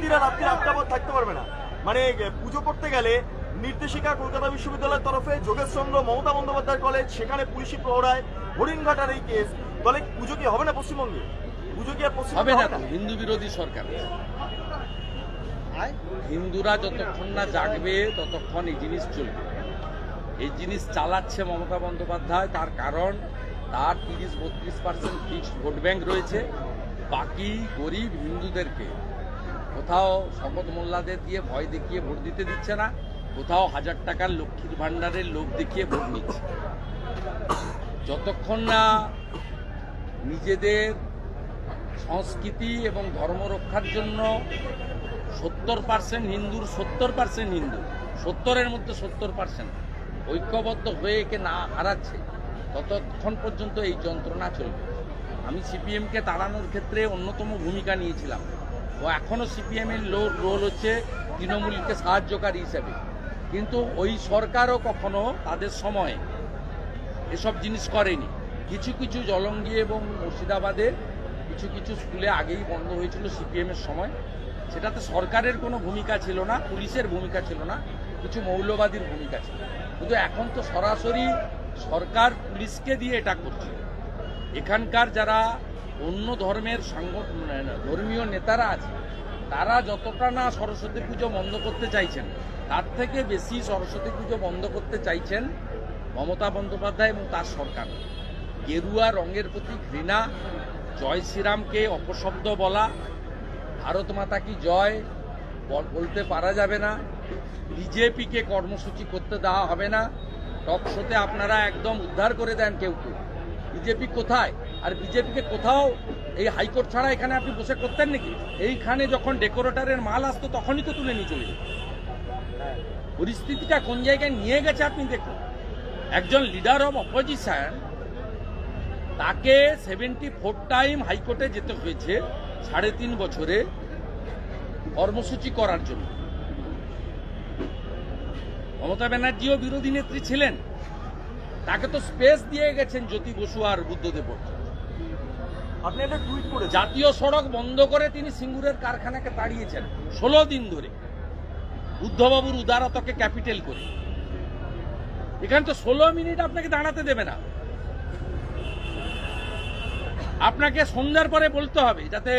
হিন্দুরা রাত্রি 8টা পর থাকতে পারবে না। মানে পুজো করতে গেলে নির্দেশিকা কলকাতা বিশ্ববিদ্যালয়ের তরফে যোগেশচন্দ্র মমতা বন্দ্যোপাধ্যায় কলেজ, সেখানে পুলিশি প্রহরায় হরিণঘাটার এই কেস, তাহলে পুজো কি হবে না পশ্চিমবঙ্গে? পুজো কি আর হবে না? হিন্দু বিরোধী সরকার। হিন্দুরা যতক্ষণ না জাগবে ততক্ষণ এই জিনিস চলবে। এই জিনিস চালাচ্ছে মমতা বন্দ্যোপাধ্যায়, তার কারণ তার 30-32% ফিক্সড ভোট ব্যাংক রয়েছে। বাকি গরিব হিন্দুদেরকে কোথাও শপথ মোল্লাদের দিয়ে ভয় দেখিয়ে ভোট দিতে দিচ্ছে না, কোথাও 1000 টাকার লক্ষ্মীর ভাণ্ডারের লোভ দেখিয়ে ভোট নিচ্ছে। যতক্ষণ না নিজেদের সংস্কৃতি এবং ধর্ম রক্ষার জন্য 70% হিন্দুর 70% হিন্দু 70-এর মধ্যে 70% ঐক্যবদ্ধ হয়ে একে না হারাচ্ছে, ততক্ষণ পর্যন্ত এই যন্ত্রণা চলবে। আমি সিপিএমকে তাড়ানোর ক্ষেত্রে অন্যতম ভূমিকা নিয়েছিলাম। ও এখনও সিপিএমের রোল হচ্ছে তৃণমূলকে সাহায্যকারী হিসেবে, কিন্তু ওই সরকারও কখনো তাদের সময়ে এসব জিনিস করেনি। কিছু কিছু জলঙ্গি এবং মুর্শিদাবাদে কিছু কিছু স্কুলে আগেই বন্ধ হয়েছিল সিপিএমের সময়, সেটাতে সরকারের কোনো ভূমিকা ছিল না, পুলিশের ভূমিকা ছিল না, কিছু মৌলবাদীর ভূমিকা ছিল। কিন্তু এখন তো সরাসরি সরকার পুলিশকে দিয়ে এটা করছে। এখানকার যারা অন্য ধর্মের ধর্মীয় নেতারা আছে, তারা যতটা না সরস্বতী পুজো বন্ধ করতে চাইছেন, তার থেকে বেশি সরস্বতী পুজো বন্ধ করতে চাইছেন মমতা বন্দ্যোপাধ্যায় এবং তার সরকার। গেরুয়া রঙের প্রতি ঘৃণা, জয় শ্রীরামকে অপশব্দ বলা, ভারত মাতা কি জয় বলতে পারা যাবে না, বিজেপিকে কর্মসূচি করতে দেওয়া হবে না। টক শোতে আপনারা একদম উদ্ধার করে দেন কেউ কেউ। বিজেপি কোথায়? আর বিজেপিকে কোথাও এই হাইকোর্ট ছাড়া এখানে আপনি বসে করতেন নাকি? এইখানে যখন ডেকোরেটরের মাল আসতো তখনই তো তুলে নিয়ে চলে যেত। পরিস্থিতিটা কোন জায়গায় নিয়ে গেছে আপনি দেখুন। একজন লিডার অব অপোজিশন, তাকে 74 টাইম হাইকোর্টে যেতে হয়েছে 3.5 বছরে কর্মসূচি করার জন্য। মমতা ব্যানার্জিও বিরোধী নেত্রী ছিলেন, তাকে তো স্পেস দিয়ে গেছেন জ্যোতি বসু আর বুদ্ধদেব। আপনি একটা টুইট করে জাতীয় সড়ক বন্ধ করে তিনি সিঙ্গুরের কারখানাকে তাড়িয়েছেন 16 দিন ধরে, বুদ্ধবাবুর উদারতাকে ক্যাপিটাল করে। এখানে তো 16 মিনিট আপনাকে দাঁড়াতে দেবে না। আপনাকে সন্ধ্যার পরে বলতে হবে যাতে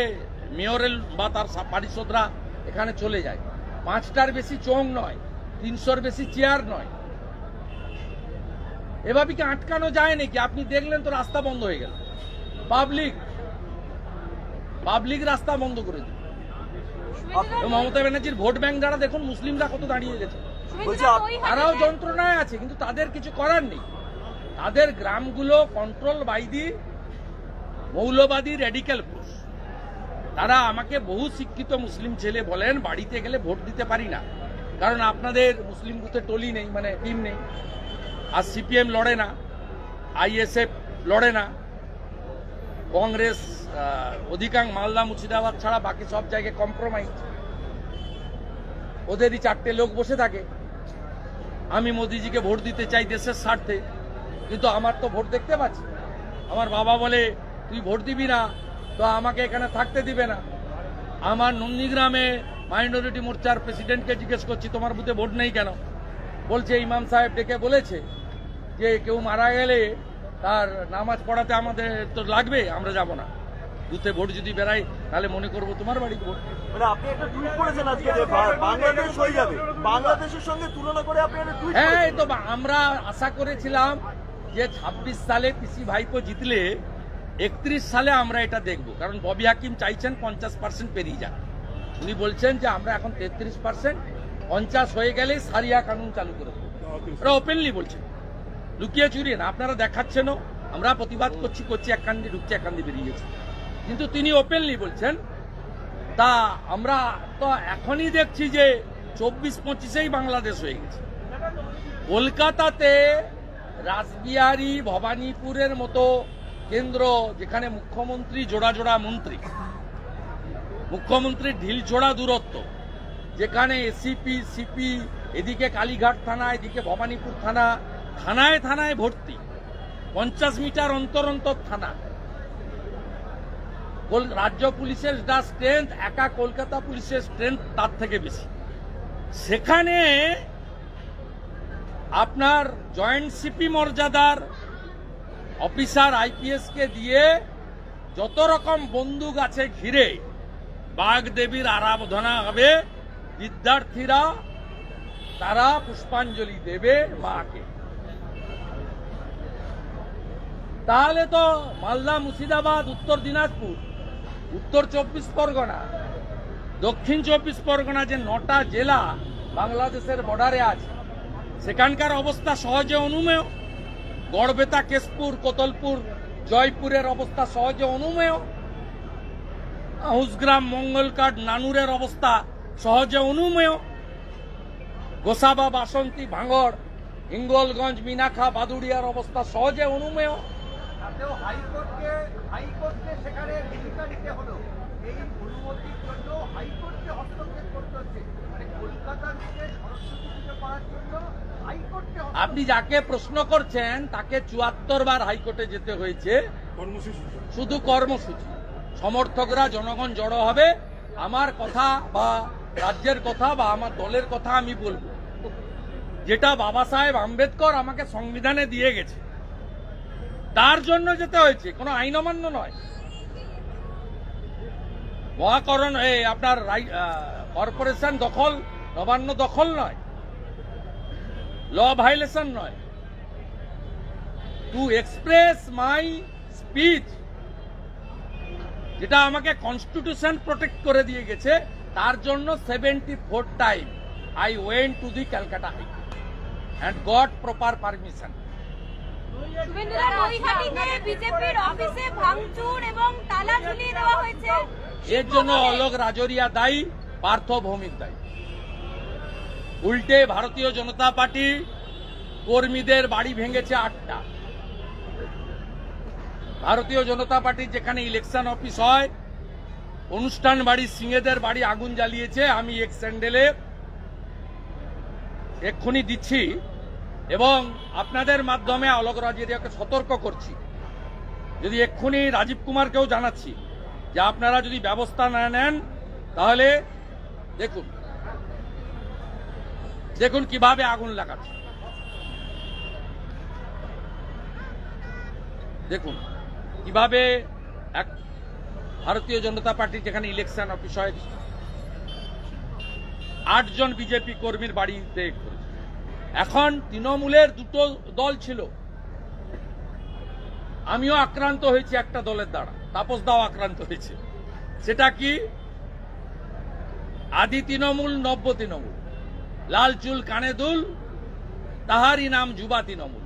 মেয়রেল বা তার পারিষদরা এখানে চলে যায়। 5টার বেশি চোং নয়, 300-র বেশি চেয়ার নয়। এভাবে কি আটকানো যায় নাকি? আপনি দেখলেন তো রাস্তা বন্ধ হয়ে গেল, পাবলিক রাস্তা বন্ধ করে দিল। মমতা ব্যানার্জির ভোট ব্যাংক যারা দেখুন, মুসলিমরা কত দাঁড়িয়ে গেছে, তারাও যন্ত্রণায় আছে, কিন্তু তাদের কিছু করার নেই। তাদের গ্রামগুলো কন্ট্রোল বাই দি মৌলবাদী র্যাডিক্যাল ফোর্স। তারা আমাকে বহু শিক্ষিত মুসলিম ছেলে বলেন, বাড়িতে গেলে ভোট দিতে পারি না, কারণ আপনাদের মুসলিম বুথে টলি নেই, মানে টিম নেই। আর সিপিএম লড়ে না, আইএসএফ লড়ে না, কংগ্রেস অধিকাংশ মালদা মুর্শিদাবাদ ছাড়া বাকি সব জায়গায় কম্প্রোমাইজ। ওদেরই 4টে লোক বসে থাকে। আমি মোদিজিকে ভোট দিতে চাই দেশের স্বার্থে, কিন্তু আমার তো ভোট দেখতে পাচ্ছি। আমার বাবা বলে তুই ভোট দিবি না তো আমাকে এখানে থাকতে দিবে না। আমার নন্দীগ্রামে মাইনরিটি মোর্চার প্রেসিডেন্টকে জিজ্ঞেস করছি তোমার বুথে ভোট নেই কেন? বলছে ইমাম সাহেব ডেকে বলেছে যে কেউ মারা গেলে তার নামাজ পড়াতে আমাদের তো লাগবে, আমরা যাব না। বুথে ভোট যদি বেড়াই তাহলে মনে করবো তোমার বাড়িতে ভোট। মানে আপনি একটা টুইট করেছেন আজকে যে বাংলাদেশ হয়ে যাবে, বাংলাদেশের সঙ্গে তুলনা করে আপনি একটা টুইট করেছেন। হ্যাঁ, তো আমরা আশা করেছিলাম যে 26 সালে পিসি ভাইপো জিতলে 31 সালে আমরা এটা দেখব, কারণ ববি হাকিম চাইছেন 50% পেরিয়ে যাক। উনি বলছেন যে আমরা এখন 33%, 50 হয়ে গেলেই সারিয়া কানুন চালু করে দেবো। ওরা ওপেনলি বলছেন, লুকিয়ে চুরিয়ে না। আপনারা দেখাচ্ছেনও, আমরা প্রতিবাদ করছি এক কান দিয়ে ঢুকছে এক কান দিয়ে বেরিয়ে গেছে, কিন্তু তিনি ওপেনলি বলছেন। তা আমরা তো এখনই দেখছি যে 24-25-এই বাংলাদেশ হয়ে গেছে। কলকাতাতে রাসবিহারী, ভবানীপুরের মতো কেন্দ্র, যেখানে মুখ্যমন্ত্রী জোড়া জোড়া মন্ত্রী, মুখ্যমন্ত্রীর ঢিলছোড়া দূরত্ব, যেখানে এসিপি সিপি, এদিকে কালীঘাট থানা, এদিকে ভবানীপুর থানা, থানায় থানায় ভর্তি, 50 মিটার অন্তর অন্তর থানা। রাজ্য পুলিশের যা স্ট্রেংথ, একা কলকাতা পুলিশের স্ট্রেংথ তার থেকে বেশি। সেখানে আপনার জয়েন্ট সিপি মর্যাদার অফিসার আইপিএস কে দিয়ে যত রকম বন্দুক আছে ঘিরে বাগদেবীর আরাধনা হবে, বিদ্যার্থীরা তারা পুষ্পাঞ্জলি দেবে মাকে। তাহলে তো মালদা, মুর্শিদাবাদ, উত্তর দিনাজপুর, উত্তর 24 পরগনা, দক্ষিণ 24 পরগনা, যে 9টা জেলা বাংলাদেশের বর্ডারে আছে, সেখানকার অবস্থা সহজে অনুমেয়। গড়বেতা, কেশপুর, কোতলপুর, জয়পুরের অবস্থা সহজে অনুমেয়। হুসগ্রাম, মঙ্গলকাট, নানুরের অবস্থা সহজে অনুমেয়। গোসাবা, বাসন্তী, ভাঙড়, হিঙ্গলগঞ্জ, মিনাখা, বাদুড়িয়ার অবস্থা সহজে অনুমেয়। তাতেও হাইকোর্টকে সেখানে ভূমিকা নিতে হলো। এই অনুমতির জন্য হাইকোর্টকে হস্তক্ষেপ করতে হচ্ছে। মানে কলকাতার দিকে সরস্বতী পুজো করার জন্য হাইকোর্টকে আপনি যাকে প্রশ্ন করছেন তাকে 74 বার হাইকোর্টে যেতে হয়েছে, শুধু কর্মসূচি। সমর্থকরা, জনগণ জড়ো হবে, আমার কথা বা রাজ্যের কথা বা আমার দলের কথা আমি বলবো, যেটা বাবা সাহেব আম্বেদকর আমাকে সংবিধানে দিয়ে গেছে, তার জন্য যেতে হয়েছে, কোনো আইন অমান্য নয়। মহাকরণ আপনার কর্পোরেশন দখল, নবান্ন দখল নয়, ল ভাইলেশন নয়। টু এক্সপ্রেস মাই স্পিচ, যেটা আমাকে কনস্টিটিউশন প্রোটেক্ট করে দিয়ে গেছে, তার জন্য 74 time I went to the Calcutta high court and got proper permission. শুভেন্দুদা, নৈহাটিতে বিজেপির অফিসে ভাঙচুর এবং তালা ঝুলিয়ে দেওয়া হয়েছে, এর জন্য অলোক রাজরিয়া দায়ী, পার্থ ভৌমিক দায়ী। উল্টে ভারতীয় জনতা পার্টি কর্মীদের বাড়ি ভেঙেছে 8টা। ভারতীয় জনতা পার্টির যেখানে ইলেকশন অফিস হয়, অনুষ্ঠান বাড়ি, সিংহেদের বাড়ি আগুন জ্বালিয়েছে। আমি এক স্যান্ডেলে এক্ষুনি দিচ্ছি এবং আপনাদের মাধ্যমে অলোক রাজরিয়াকে সতর্ক করছি, যদি এক্ষুনি রাজীব কুমারকেও জানাচ্ছি যে আপনারা যদি ব্যবস্থা না নেন তাহলে দেখুন দেখুন কিভাবে আগুন লাগাচ্ছে, দেখুন কিভাবে এক ভারতীয় জনতা পার্টির যেখানে ইলেকশন অফিস হয় 8 জন বিজেপি কর্মীর বাড়িতে। এখন তৃণমূলের 2টো দল ছিল, আমিও আক্রান্ত হয়েছি একটা দলের দ্বারা, তাপস দাও আক্রান্ত হয়েছে। সেটা কি? আদি তৃণমূল, নব্য তৃণমূল, লাল চুল কানে দুল, তাহারই নাম যুবা তৃণমূল,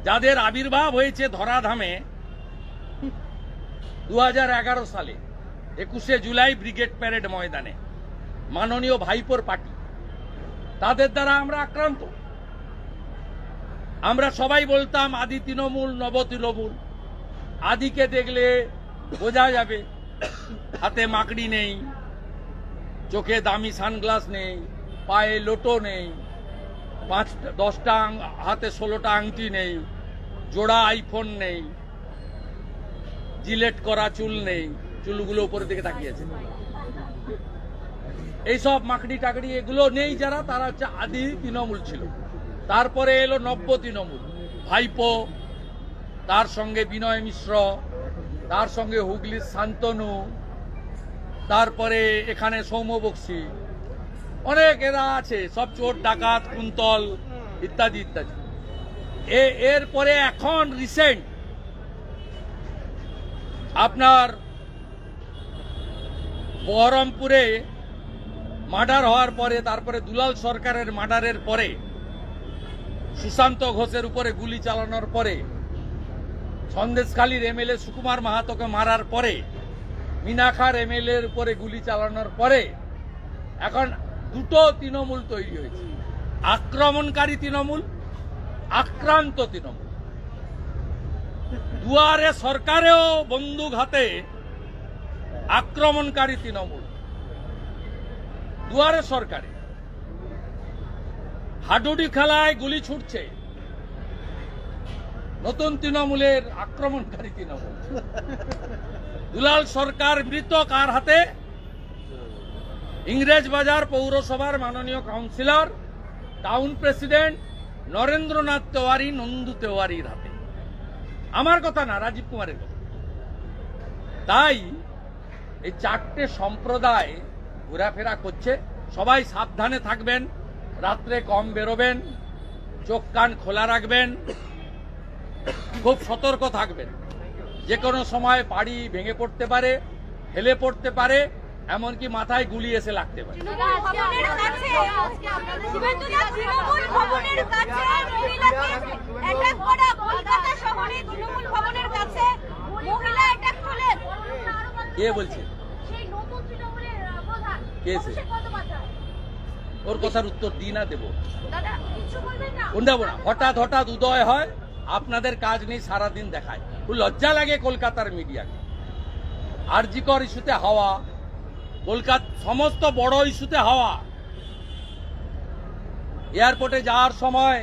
যাদের আবির্ভাব হয়েছে ধরাধামে 2011 সালে 21শে জুলাই ব্রিগেড প্যারেড ময়দানে, মাননীয় ভাইপোর পার্টি, তাদের দ্বারা আমরা আক্রান্ত। আমরা সবাই বলতাম আদি তৃণমূল, নব তৃণমূল। আদিকে দেখলে বোঝা যাবে হাতে মাকড়ি নেই, চোখে দামি সানগ্লাস নেই, পায়ে লোটো নেই, 5-10টা হাতে 16টা আংটি নেই, জোড়া আইফোন নেই, জিলেট করা চুল নেই, চুলগুলো উপরের দিকে তাকিয়েছে, এইসব মাকড়ি টাকড়ি এগুলো নেই যারা, তারা হচ্ছে আদি তৃণমূল ছিল। তারপরে এলো নব্য তৃণমূল, ভাইপো, তার সঙ্গে বিনয় মিশ্র, তার সঙ্গে হুগলির শান্তনু, তারপরে এখানে সৌম্য বক্সি, অনেক এরা আছে, সব চোর ডাকাত, কুন্তল ইত্যাদি ইত্যাদি। এরপরে এখন রিসেন্ট আপনার বহরমপুরে মার্ডার হওয়ার পরে, তারপরে দুলাল সরকারের মার্ডারের পরে, সুশান্ত ঘোষের উপরে গুলি চালানোর পরে, সন্দেশখালীর এমএলএ সুকুমার মাহাতোকে মারার পরে, মিনাখার এমএলএ এর উপরে গুলি চালানোর পরে এখন 2টো তৃণমূল তৈরি হয়েছে, আক্রমণকারী তৃণমূল, আক্রান্ত তৃণমূল। দুয়ারে সরকারেও বন্দুক হাতে আক্রমণকারী তৃণমূল, দুয়ারে সরকারে হাডুডি খেলায় গুলি ছুটছে, নতুন তৃণমূলের আক্রমণকারী তৃণমূল। দুলাল সরকার মৃত কার হাতে? ইংরেজবাজার পৌরসভার মাননীয় councillor town president Narendranath Tewari, Nandu তেওয়ারির হাতে। আমার কথা না, রাজীব কুমারের কথা। তাই এই চারটে সম্প্রদায় ঘোরাফেরা করছে। সবাই সাবধানে থাকবেন, রাত্রে কম বেরোবেন, চোখ কান খোলা রাখবেন, খুব সতর্ক থাকবেন। যে কোনো সময় বাড়ি ভেঙে পড়তে পারে, হেলে পড়তে পারে, এমনকি মাথায় গুলি এসে লাগতে পারে। কে বলছে? কে সে? ওর কথার উত্তর দিই না, দেবো দেবো না। হঠাৎ হঠাৎ উদয় হয়, আপনাদের কাজ নেই, সারাদিন দেখায়। খুব লজ্জা লাগে কলকাতার মিডিয়াকে। আরজিকর ইস্যুতে হাওয়া, কলকাতা সমস্ত বড় ইস্যুতে হাওয়া। এয়ারপোর্টে যাওয়ার সময়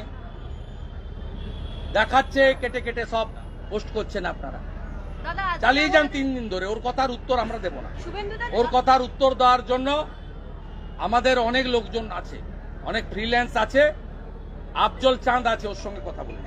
দেখাচ্ছে কেটে কেটে সব পোস্ট করছেন আপনারা। চালিয়ে যান 3 দিন ধরে। ওর কথার উত্তর আমরা দেব না। ওর কথার উত্তর দেওয়ার জন্য আমাদের অনেক লোকজন আছে, অনেক ফ্রিল্যান্স আছে, আফজল চাঁদ আছে, ওর সঙ্গে কথা বলুন।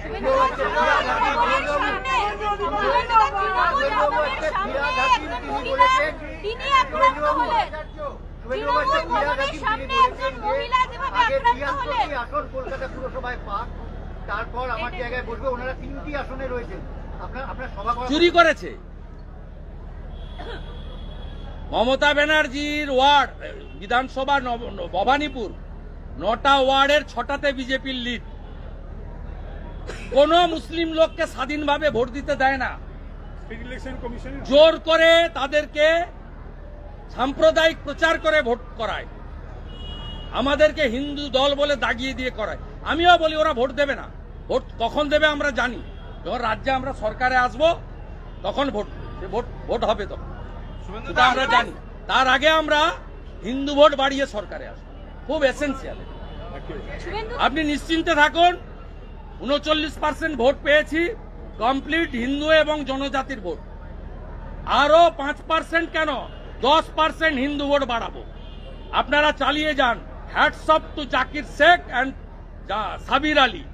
তারপর আমার জায়গায় বসবে, ওনারা 3টি আসনে রয়েছেন। আপনার সভা চুরি করেছে মমতা ব্যানার্জির ওয়ার্ড বিধানসভা ভবানীপুর 9টা ওয়ার্ডের 6টাতে বিজেপির লিড। কোন মুসলিম লোককে স্বাধীনভাবে ভোট দিতে দেয় না, জোর করে তাদেরকে সাম্প্রদায়িক প্রচার করে ভোট করায়, আমাদেরকে হিন্দু দল বলে দাগিয়ে দিয়ে করায়। আমিও বলি ওরা ভোট দেবে না। ভোট কখন দেবে আমরা জানি, যখন রাজ্যে আমরা সরকারে আসব তখন ভোট হবে, তখন সেটা আমরা জানি। তার আগে আমরা হিন্দু ভোট বাড়িয়ে সরকারে আসবো, খুব এসেন্সিয়াল। আপনি নিশ্চিন্তে থাকুন, 39% ভোট পেয়েছি, কমপ্লিট হিন্দু এবং জনজাতির ভোট। আরো 5% কেন, 10% হিন্দু ভোট বাড়াবো। আপনারা চালিয়ে যান। Hats off to Zakir Sheikh and Sabir Ali.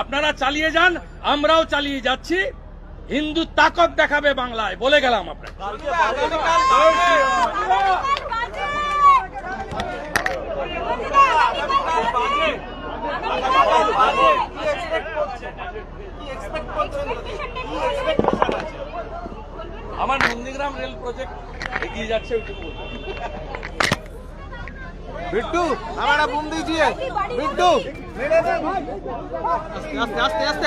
আপনারা চালিয়ে যান, আমরাও চালিয়ে যাচ্ছি। হিন্দু তাকত দেখাবে বাংলায়, বলে গেলাম আপনাকে। আমার নন্দীগ্রাম রেল প্রজেক্ট এগিয়ে যাচ্ছে, ওইটুকু বলবো। बिट्टू हमारा बुम दीजिए बिट्टू आस्ते आस्ते आस्ते